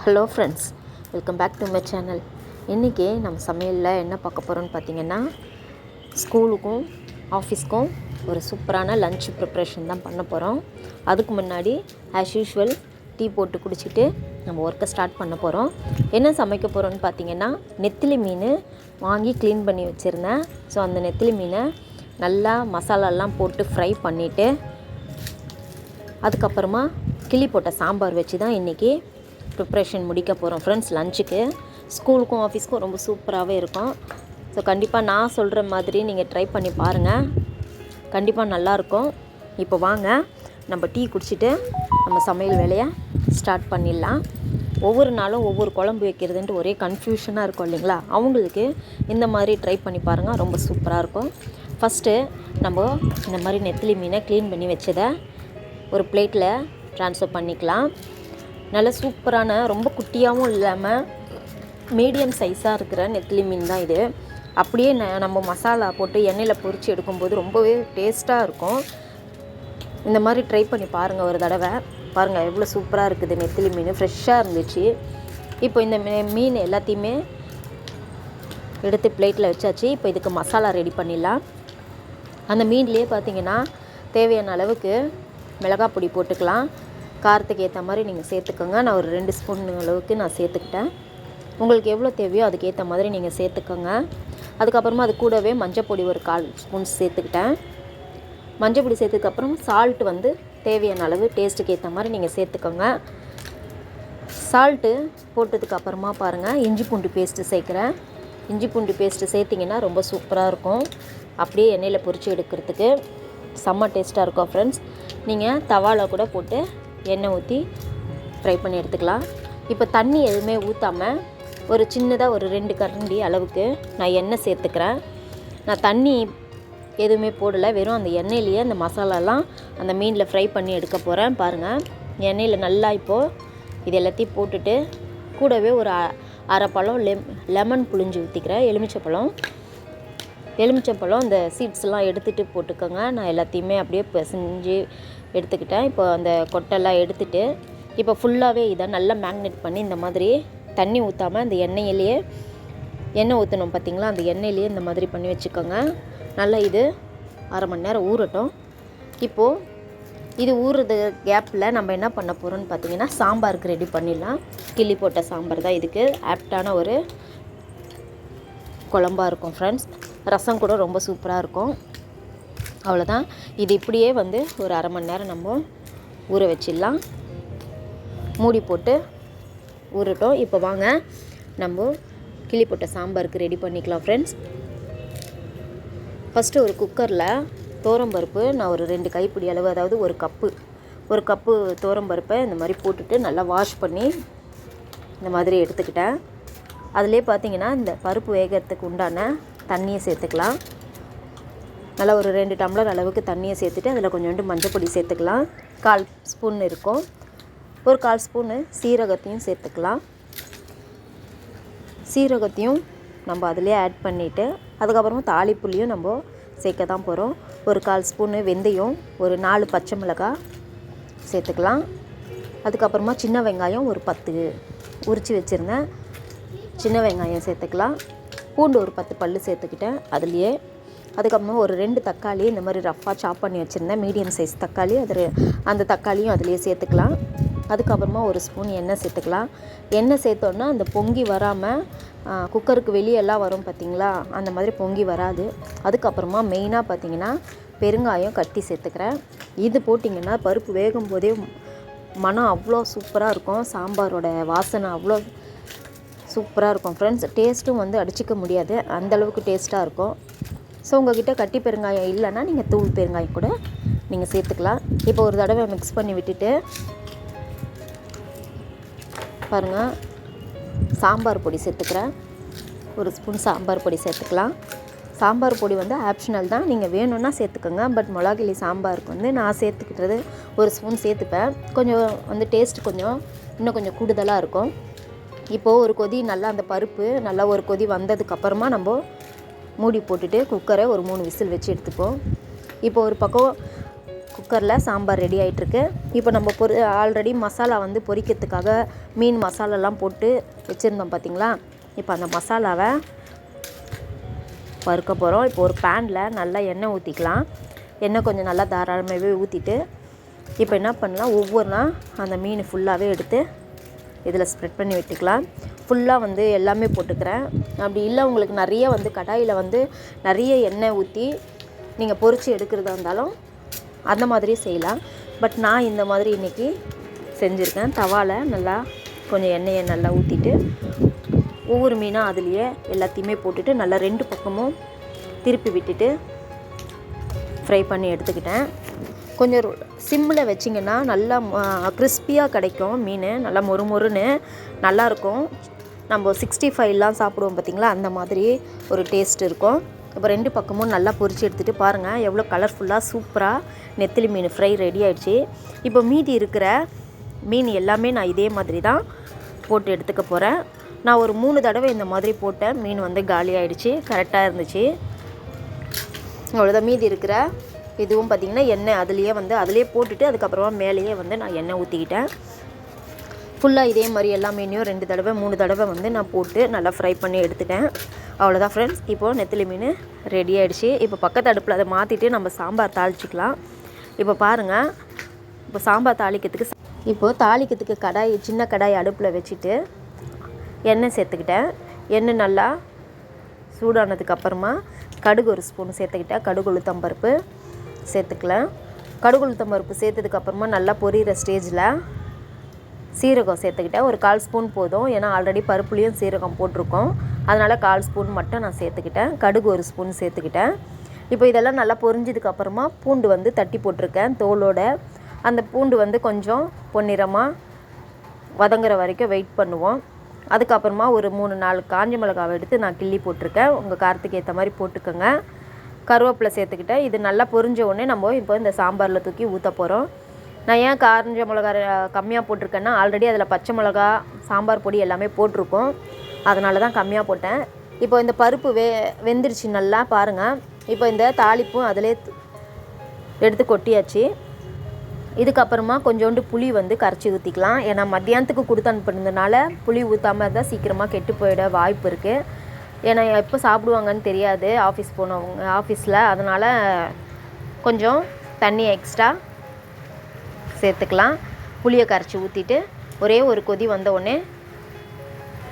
Hello friends, welcome back to my channel. இன்றைக்கி நம்ம சமையலில் என்ன பார்க்க போகிறோன்னு பார்த்தீங்கன்னா, ஸ்கூலுக்கும் ஆஃபீஸ்க்கும் ஒரு சூப்பரான லன்ச் ப்ரிப்ரேஷன் தான் பண்ண போகிறோம். அதுக்கு முன்னாடி ஆஸ் யூஷுவல் டீ போட்டு குடிச்சிட்டு நம்ம ஒர்க்கை ஸ்டார்ட் பண்ண போகிறோம். என்ன சமைக்க போகிறோன்னு பார்த்தீங்கன்னா, நெத்திலி மீன் வாங்கி க்ளீன் பண்ணி வச்சுருந்தேன். ஸோ அந்த நெத்திலி மீனை நல்லா மசாலாலாம் போட்டு ஃப்ரை பண்ணிவிட்டு அதுக்கப்புறமா கிள்ளி போட்ட சாம்பார் வச்சு தான் இன்றைக்கி ப்ரிப்ரேஷன் முடிக்க போகிறோம் ஃப்ரெண்ட்ஸ். லஞ்சுக்கு ஸ்கூலுக்கும் ஆஃபீஸ்க்கும் ரொம்ப சூப்பராகவே இருக்கும். ஸோ கண்டிப்பாக நான் சொல்கிற மாதிரி நீங்கள் ட்ரை பண்ணி பாருங்கள், கண்டிப்பாக நல்லாயிருக்கும். இப்போ வாங்க நம்ம டீ குடிச்சிட்டு நம்ம சமையல் வேலையை ஸ்டார்ட் பண்ணிடலாம். ஒவ்வொரு நாளும் ஒவ்வொரு குழம்பு வைக்கிறதுன்ட்டு ஒரே கன்ஃபியூஷனாக இருக்கும் இல்லைங்களா? அவங்களுக்கு இந்த மாதிரி ட்ரை பண்ணி பாருங்கள், ரொம்ப சூப்பராக இருக்கும். ஃபஸ்ட்டு நம்ம இந்த மாதிரி நெத்திலி மீனை க்ளீன் பண்ணி வச்சதை ஒரு பிளேட்டில் ட்ரான்ஸ்ஃபர் பண்ணிக்கலாம். நல்ல சூப்பரான, ரொம்ப குட்டியாகவும் இல்லாமல் மீடியம் சைஸாக இருக்கிற நெத்திலி மீன் தான் இது. அப்படியே நம்ம மசாலா போட்டு எண்ணெயில் பொரித்து எடுக்கும்போது ரொம்பவே டேஸ்ட்டாக இருக்கும். இந்த மாதிரி ட்ரை பண்ணி பாருங்கள் ஒரு தடவை. பாருங்கள் எவ்வளோ சூப்பராக இருக்குது நெத்திலி மீன், ஃப்ரெஷ்ஷாக இருந்துச்சு. இப்போ இந்த மீன் எல்லாத்தையுமே எடுத்து பிளேட்டில் வச்சாச்சு. இப்போ இதுக்கு மசாலா ரெடி பண்ணிடலாம். அந்த மீன்லேயே பார்த்திங்கன்னா தேவையான அளவுக்கு மிளகாய் பொடி போட்டுக்கலாம். காரத்துக்கு ஏற்ற மாதிரி நீங்கள் சேர்த்துக்கோங்க. நான் ஒரு 2 ஸ்பூன் அளவுக்கு நான் சேர்த்துக்கிட்டேன். உங்களுக்கு எவ்வளோ தேவையோ அதுக்கேற்ற மாதிரி நீங்கள் சேர்த்துக்கோங்க. அதுக்கப்புறமா அது கூடவே மஞ்சள் பொடி ஒரு 1/4 ஸ்பூன் சேர்த்துக்கிட்டேன். மஞ்சள் பொடி சேர்த்துக்கப்புறம் சால்ட்டு வந்து தேவையான அளவு டேஸ்ட்டுக்கு ஏற்ற மாதிரி நீங்கள் சேர்த்துக்கோங்க. சால்ட்டு போட்டதுக்கப்புறமா பாருங்கள், இஞ்சி பூண்டு பேஸ்ட்டு சேர்க்குறேன். இஞ்சி பூண்டு பேஸ்ட்டு சேர்த்திங்கன்னா ரொம்ப சூப்பராக இருக்கும். அப்படியே எண்ணெயில் பொரித்து எடுக்கிறதுக்கு செம்ம டேஸ்ட்டாக இருக்கும் ஃப்ரெண்ட்ஸ். நீங்கள் தவாவில் கூட போட்டு எண்ணெய் ஊற்றி ஃப்ரை பண்ணி எடுத்துக்கலாம். இப்போ தண்ணி எதுவுமே ஊற்றாமல் ஒரு சின்னதாக ஒரு 2 கரண்டி அளவுக்கு நான் எண்ணெய் சேர்த்துக்கிறேன். நான் தண்ணி எதுவுமே போடலை, வெறும் அந்த எண்ணெயிலேயே அந்த மசாலாலாம் அந்த மீனில் ஃப்ரை பண்ணி எடுக்க போகிறேன். பாருங்கள், எண்ணெயில் நல்லா இப்போது இது எல்லாத்தையும் போட்டுட்டு கூடவே ஒரு அரை பழம் லெமன் புழிஞ்சு ஊற்றிக்கிறேன். எலுமிச்சப்பழம் அந்த சீட்ஸ்லாம் எடுத்துகிட்டு போட்டுக்கோங்க. நான் எல்லாத்தையுமே அப்படியே பிசைஞ்சு எடுத்துக்கிட்டேன். இப்போ அந்த கொட்டெல்லாம் எடுத்துகிட்டு இப்போ ஃபுல்லாகவே இதை நல்லா மேக்னேட் பண்ணி இந்த மாதிரி தண்ணி ஊற்றாமல் அந்த எண்ணெய் ஊற்றணும் பார்த்திங்களா, அந்த எண்ணெயிலேயே இந்த மாதிரி பண்ணி வச்சுக்கோங்க. நல்லா இது அரை மணி நேரம் ஊறட்டும். இப்போது இது ஊறுறது கேப்பில் நம்ம என்ன பண்ண போகிறோம்னு பார்த்திங்கன்னா, சாம்பாருக்கு ரெடி பண்ணிடலாம். கிள்ளி போட்ட சாம்பார் தான் இதுக்கு ஆப்டான ஒரு குழம்பாக இருக்கும் ஃப்ரெண்ட்ஸ். ரசம் கூட ரொம்ப சூப்பராக இருக்கும். அவ்வளோதான். இது இப்படியே வந்து ஒரு அரை மணி நேரம் நம்ம ஊற வச்சிடலாம். மூடி போட்டு ஊறட்டும். இப்போ வாங்க நம்ம கிள்ளி போட்ட சாம்பாருக்கு ரெடி பண்ணிக்கலாம் ஃப்ரெண்ட்ஸ். ஃபஸ்ட்டு ஒரு குக்கரில் துவரம்பருப்பு நான் ஒரு 2 கைப்பிடி அளவு, அதாவது ஒரு கப்பு துவரம்பருப்பை இந்த மாதிரி போட்டுட்டு நல்லா வாஷ் பண்ணி இந்த மாதிரி எடுத்துக்கிட்டேன். அதிலே பார்த்திங்கன்னா இந்த பருப்பு வேகிறதுக்கு உண்டான தண்ணியை சேர்த்துக்கலாம். நல்லா ஒரு 2 டம்ளர் அளவுக்கு தண்ணியை சேர்த்துட்டு அதில் கொஞ்சோண்டு மஞ்சள் பொடி சேர்த்துக்கலாம். 1/4 ஸ்பூன் இருக்கும். ஒரு 1/4 ஸ்பூனு சீரகத்தையும் சேர்த்துக்கலாம். சீரகத்தையும் நம்ம அதிலே ஆட் பண்ணிவிட்டு அதுக்கப்புறமா தாளிப்புளியும் நம்ம சேர்க்க தான் போகிறோம். ஒரு 1/4 ஸ்பூனு வெந்தயம், ஒரு 4 பச்சை மிளகாய் சேர்த்துக்கலாம். அதுக்கப்புறமா சின்ன வெங்காயம் ஒரு 10 உரித்து வச்சுருந்தேன், சின்ன வெங்காயம் சேர்த்துக்கலாம். பூண்டு ஒரு 10 பல்லு சேர்த்துக்கிட்டேன் அதுலேயே. அதுக்கப்புறமா ஒரு 2 தக்காளி இந்த மாதிரி ரஃப்பாக சாப் பண்ணி வச்சுருந்தேன், மீடியம் சைஸ் தக்காளி, அந்த தக்காளியும் அதிலே சேர்த்துக்கலாம். அதுக்கப்புறமா ஒரு ஸ்பூன் எண்ணெய் சேர்த்துக்கலாம். எண்ணெய் சேர்த்தோன்னா அந்த பொங்கி வராமல் குக்கருக்கு வெளியெல்லாம் வரும் பார்த்திங்களா, அந்த மாதிரி பொங்கி வராது. அதுக்கப்புறமா மெயினாக பார்த்திங்கன்னா பெருங்காயம் கட்டி சேர்த்துக்கிறேன். இது போட்டிங்கன்னா பருப்பு வேகும் போதே மனம் அவ்வளோ சூப்பராக இருக்கும். சாம்பாரோட வாசனை அவ்வளோ சூப்பராக இருக்கும் ஃப்ரெண்ட்ஸ். டேஸ்ட்டும் வந்து அடிச்சிக்க முடியாது, அந்தளவுக்கு டேஸ்ட்டாக இருக்கும். ஸோ உங்கள்கிட்ட கட்டி பெருங்காயம் இல்லைன்னா நீங்கள் தூள் பெருங்காயம் கூட நீங்கள் சேர்த்துக்கலாம். இப்போ ஒரு தடவை மிக்ஸ் பண்ணி விட்டுட்டு பாருங்கள், சாம்பார் பொடி சேர்த்துக்கிறேன். ஒரு ஸ்பூன் சாம்பார் பொடி சேர்த்துக்கலாம். சாம்பார் பொடி வந்து ஆப்ஷனல் தான், நீங்கள் வேணும்னா சேர்த்துக்கோங்க. பட் மிளகாய் சாம்பாருக்கு வந்து நான் சேர்த்துக்கிட்டது ஒரு ஸ்பூன் சேர்த்துப்பேன். கொஞ்சம் வந்து டேஸ்ட் இன்னும் கொஞ்சம் கூடுதலாக இருக்கும். இப்போது ஒரு கொதி நல்லா அந்த பருப்பு நல்லா ஒரு கொதி வந்ததுக்கப்புறமா நம்ம மூடி போட்டுட்டு குக்கரை ஒரு 3 விசில் வச்சு எடுத்துப்போம். இப்போ ஒரு பக்கம் குக்கரில் சாம்பார் ரெடி ஆகிட்டுருக்கு. இப்போ நம்ம ஆல்ரெடி மசாலா வந்து பொரிக்கிறதுக்காக மீன் மசாலாலாம் போட்டு வச்சுருந்தோம் பார்த்திங்களா. இப்போ அந்த மசாலாவை வறுக்க போகிறோம். இப்போ ஒரு பேனில் நல்லா எண்ணெய் ஊற்றிக்கலாம். எண்ணெய் கொஞ்சம் நல்லா தாராளமாகவே ஊற்றிட்டு இப்போ என்ன பண்ணலாம், ஒவ்வொன்றா அந்த மீன் ஃபுல்லாகவே எடுத்து இதில் ஸ்ப்ரெட் பண்ணி விட்டுக்கலாம். ஃபுல்லாக வந்து எல்லாமே போட்டுக்கிறேன். அப்படி இல்லை உங்களுக்கு நிறைய வந்து கடாயில் வந்து நிறைய எண்ணெய் ஊற்றி நீங்கள் பொரித்து எடுக்கிறதா இருந்தாலும் அந்த மாதிரி செய்யலாம். பட் நான் இந்த மாதிரி இன்றைக்கி செஞ்சுருக்கேன். தவாவில் நல்லா கொஞ்சம் எண்ணெயை நல்லா ஊற்றிட்டு ஒவ்வொரு மீனாக அதுலேயே எல்லாத்தையுமே போட்டுட்டு நல்லா 2 பக்கமும் திருப்பி விட்டுட்டு ஃப்ரை பண்ணி எடுத்துக்கிட்டேன். கொஞ்சம் சிம்மில் வச்சிங்கன்னா நல்லா கிறிஸ்பியாக கிடைக்கும். மீன் நல்லா மொறுமொறுன்னு நல்லாயிருக்கும். நம்ம 65லாம் சாப்பிடுவோம் பார்த்திங்களா, அந்த மாதிரி ஒரு டேஸ்ட் இருக்கும். இப்போ 2 பக்கமும் நல்லா பொரித்து எடுத்துகிட்டு பாருங்கள் எவ்வளோ கலர்ஃபுல்லாக சூப்பராக நெத்திலி மீன் ஃப்ரை ரெடி ஆகிடுச்சு. இப்போ மீதி இருக்கிற மீன் எல்லாமே நான் இதே மாதிரி தான் போட்டு எடுத்துக்க போகிறேன். நான் ஒரு 3 தடவை இந்த மாதிரி போட்டேன். மீன் வந்து காலி ஆகிடுச்சு, கரெக்டாக இருந்துச்சு. அவ்வளோதான். மீதி இருக்கிற இதுவும் பார்த்திங்கன்னா எண்ணெய் அதிலே போட்டுட்டு அதுக்கப்புறமா மேலேயே வந்து நான் எண்ணெய் ஊற்றிக்கிட்டேன். ஃபுல்லாக இதே மாதிரி எல்லா மீனையும் 2 தடவை 3 தடவை வந்து நான் போட்டு நல்லா ஃப்ரை பண்ணி எடுத்துட்டேன். அவ்வளோதான் ஃப்ரெண்ட்ஸ், இப்போது நெத்திலி மீன் ரெடி ஆகிடுச்சு. இப்போ பக்கத்து அடுப்பில் அதை மாற்றிட்டு நம்ம சாம்பார் தாளிச்சிக்கலாம். இப்போ பாருங்கள், இப்போ சாம்பார் தாளிக்கிறதுக்கு சின்ன கடாய் அடுப்பில் வச்சுட்டு எண்ணெய் சேர்த்துக்கிட்டேன். எண்ணெய் நல்லா சூடானதுக்கப்புறமா கடுகு 1 ஸ்பூன் சேர்த்துக்கிட்டேன். கடுகு உளுத்தம்பருப்பு சேர்த்துக்கலாம். கடுகு உளுத்தம்பருப்பு சேர்த்ததுக்கப்புறமா நல்லா பொரியிற ஸ்டேஜில் சீரகம் சேர்த்துக்கிட்டேன். ஒரு 1/4 ஸ்பூன் போதும், ஏன்னா ஆல்ரெடி பருப்புலேயும் சீரகம் போட்டிருக்கோம். அதனால் 1/4 ஸ்பூன் மட்டும் நான் சேர்த்துக்கிட்டேன். கடுகு 1 ஸ்பூன் சேர்த்துக்கிட்டேன். இப்போ இதெல்லாம் நல்லா பொரிஞ்சதுக்கப்புறமா பூண்டு வந்து தட்டி போட்டிருக்கேன் தோலோட. அந்த பூண்டு வந்து கொஞ்சம் பொன்னிறமாக வதங்குற வரைக்கும் வெயிட் பண்ணுவோம். அதுக்கப்புறமா ஒரு 3-4 காஞ்ச மிளகாவை எடுத்து நான் கிள்ளி போட்டிருக்கேன். உங்கள் காரத்துக்கு ஏற்ற மாதிரி போட்டுக்கோங்க. கருவேப்பிலை சேர்த்துக்கிட்டேன். இது நல்லா பொரிஞ்ச உடனே நம்ம இப்போ இந்த சாம்பாரில் தூக்கி ஊற்ற போகிறோம். நான் ஏன் காஞ்ச மிளகா கம்மியாக போட்டிருக்கேன்னா, ஆல்ரெடி அதில் பச்சை மிளகா சாம்பார் பொடி எல்லாமே போட்டிருக்கோம். அதனால தான் கம்மியாக போட்டேன். இப்போ இந்த பருப்பு வெந்துருச்சு நல்லா பாருங்கள். இப்போ இந்த தாளிப்பும் அதிலே எடுத்து கொட்டியாச்சு. இதுக்கப்புறமா கொஞ்சோண்டு புளி வந்து கரைச்சி ஊற்றிக்கலாம். ஏன்னா மத்தியானத்துக்கு கொடுத்து அனுப்புனதுனால புளி ஊற்றாமல் இருந்தால் சீக்கிரமாக கெட்டு போயிட வாய்ப்பு இருக்குது. ஏன்னா எப்போ சாப்பிடுவாங்கன்னு தெரியாது ஆஃபீஸில். அதனால் கொஞ்சம் தண்ணி எக்ஸ்ட்ரா சேர்த்துக்கலாம். புளியை கரைச்சி ஊற்றிட்டு ஒரே ஒரு கொதி வந்த உடனே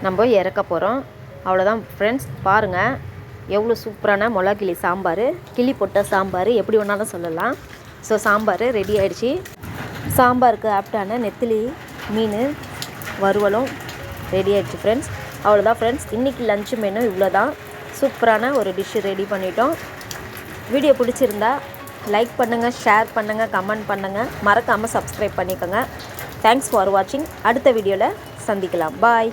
நம்ம இறக்க போகிறோம். அவ்வளோதான் ஃப்ரெண்ட்ஸ், பாருங்கள் எவ்வளோ சூப்பரான மிளகிளி சாம்பார், கிளி போட்ட சாம்பார் எப்படி வேணாலும் சொல்லலாம். ஸோ சாம்பார் ரெடி ஆகிடுச்சி. சாம்பாருக்கு ஆப்டான நெத்திலி மீன் வறுவலும் ரெடி ஆகிடுச்சு ஃப்ரெண்ட்ஸ். அவ்வளோதான் ஃப்ரெண்ட்ஸ், இன்றைக்கி லன்ச் மெனு இவ்வளோ தான். சூப்பரான ஒரு டிஷ்ஷு ரெடி பண்ணிட்டோம். வீடியோ பிடிச்சிருந்தா லைக் பண்ணுங்கள், ஷேர் பண்ணுங்கள், கமெண்ட் பண்ணுங்கள், மறக்காமல் சப்ஸ்கிரைப் பண்ணிக்கோங்க. தேங்க்ஸ் ஃபார் வாட்சிங். அடுத்த வீடியோவில் சந்திக்கலாம். பாய்.